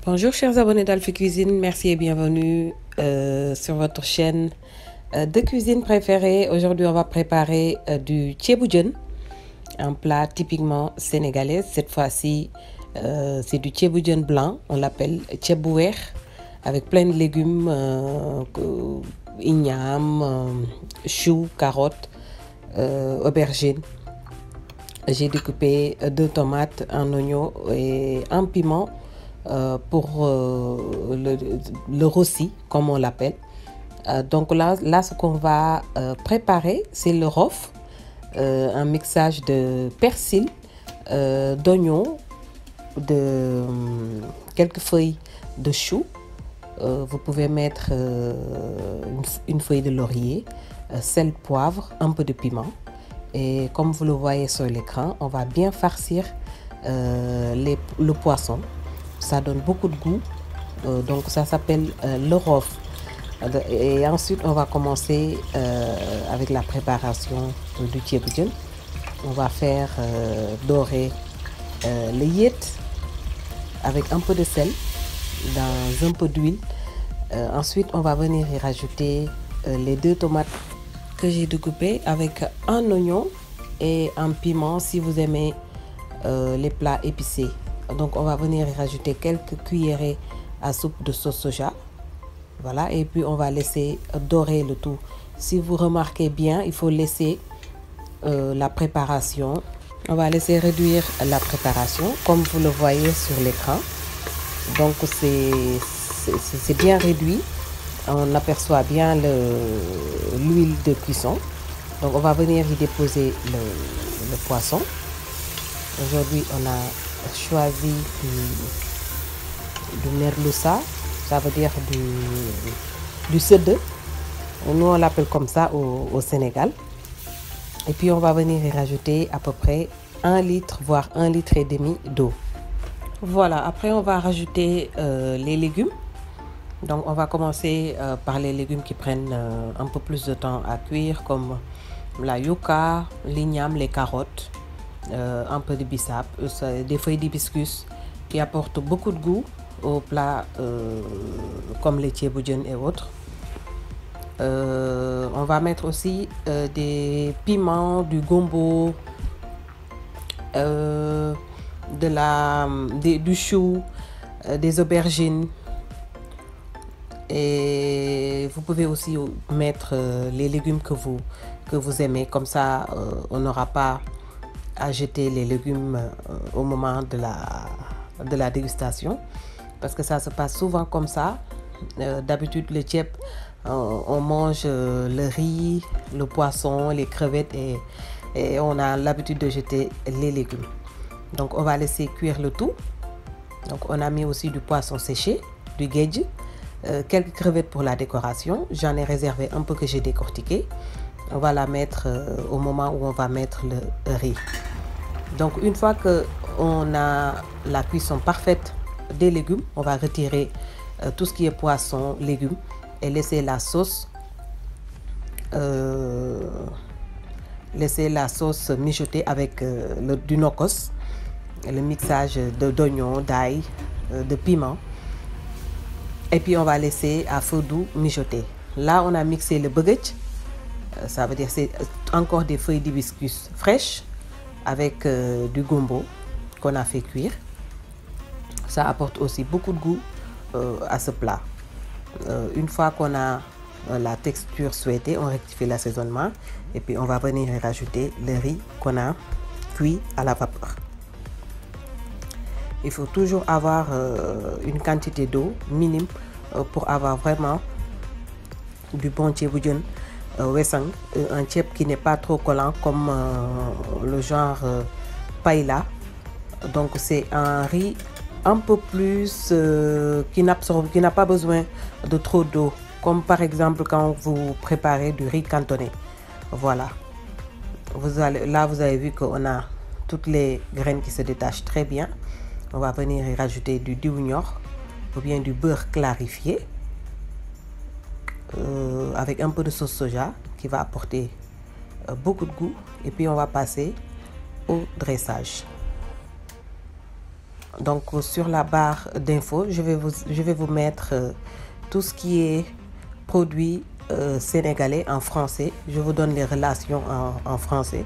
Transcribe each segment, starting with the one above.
Bonjour chers abonnés d'Alphie Cuisine, merci et bienvenue sur votre chaîne de cuisine préférée. Aujourd'hui on va préparer du ceebu jën, un plat typiquement sénégalais. Cette fois-ci c'est du ceebu jën blanc, on l'appelle ceeb bu weex, avec plein de légumes, igname, choux, carottes, aubergines. J'ai découpé 2 tomates, un oignon et un piment pour le rosti, comme on l'appelle. Donc là, ce qu'on va préparer, c'est le rof, un mixage de persil, d'oignon, de quelques feuilles de chou. Vous pouvez mettre une feuille de laurier, sel, poivre, un peu de piment. Et comme vous le voyez sur l'écran, on va bien farcir le poisson. Ça donne beaucoup de goût. Donc ça s'appelle le rof. Et ensuite, on va commencer avec la préparation du ceebu jën. On va faire dorer le yet avec un peu de sel dans un peu d'huile. Ensuite, on va venir y rajouter les 2 tomates que j'ai découpées avec un oignon et un piment si vous aimez les plats épicés. Donc on va venir y rajouter quelques cuillerées à soupe de sauce soja. Voilà, et puis on va laisser dorer le tout. Si vous remarquez bien, il faut laisser la préparation. On va laisser réduire la préparation comme vous le voyez sur l'écran. Donc c'est bien réduit. On aperçoit bien l'huile de cuisson. Donc on va venir y déposer le poisson. Aujourd'hui on a choisi du merluza, ça veut dire du sëdd. Nous on l'appelle comme ça au Sénégal. Et puis on va venir y rajouter à peu près 1 litre voire 1,5 litre d'eau. Voilà, après on va rajouter les légumes. Donc on va commencer par les légumes qui prennent un peu plus de temps à cuire, comme la yucca, l'igname, les carottes, un peu de bissap, des feuilles d'hibiscus qui apportent beaucoup de goût aux plats comme les ceebu jën et autres. On va mettre aussi des piments, du gombo, du chou, des aubergines. Et vous pouvez aussi mettre les légumes que vous aimez. Comme ça, on n'aura pas à jeter les légumes au moment de la dégustation. Parce que ça se passe souvent comme ça. D'habitude, le ceeb, on mange le riz, le poisson, les crevettes et on a l'habitude de jeter les légumes. Donc, on va laisser cuire le tout. Donc, on a mis aussi du poisson séché, du géej. Quelques crevettes pour la décoration. J'en ai réservé un peu que j'ai décortiqué. On va la mettre au moment où on va mettre le riz. Donc une fois que on a la cuisson parfaite des légumes, on va retirer tout ce qui est poisson, légumes et laisser la sauce mijoter avec du nokos, le mixage d'oignons, d'ail, de piment. Et puis on va laisser à feu doux mijoter. Là on a mixé le bëgëj, ça veut dire c'est encore des feuilles d'hibiscus fraîches avec du gombo qu'on a fait cuire. Ça apporte aussi beaucoup de goût à ce plat. Une fois qu'on a la texture souhaitée, on rectifie l'assaisonnement et puis on va venir rajouter le riz qu'on a cuit à la vapeur. Il faut toujours avoir une quantité d'eau minime pour avoir vraiment du bon ceebu jën wesang, un ceeb qui n'est pas trop collant comme le genre paella. Donc c'est un riz un peu plus qui n'a pas besoin de trop d'eau, comme par exemple quand vous préparez du riz cantonais. Voilà. Vous avez vu qu'on a toutes les graines qui se détachent très bien. On va venir y rajouter du diw ñor ou bien du beurre clarifié avec un peu de sauce soja qui va apporter beaucoup de goût. Et puis on va passer au dressage. Donc sur la barre d'infos, je vais vous mettre tout ce qui est produit sénégalais en français. Je vous donne les relations en français.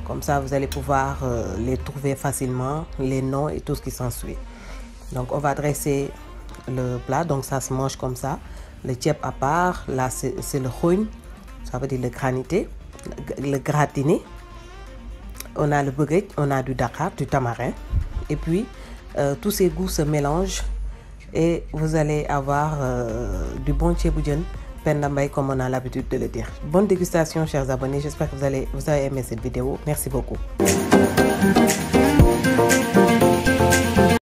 Comme ça, vous allez pouvoir les trouver facilement, les noms et tout ce qui s'ensuit. Donc on va dresser le plat, donc ça se mange comme ça. Le tiep à part, là c'est le khoun, ça veut dire le granité, le gratiné. On a le baguette, on a du Dakar, du tamarin. Et puis tous ces goûts se mélangent et vous allez avoir du bon tchéboudian, Penda Mbaye, comme on a l'habitude de le dire. Bonne dégustation chers abonnés, j'espère que vous avez aimé cette vidéo. Merci beaucoup.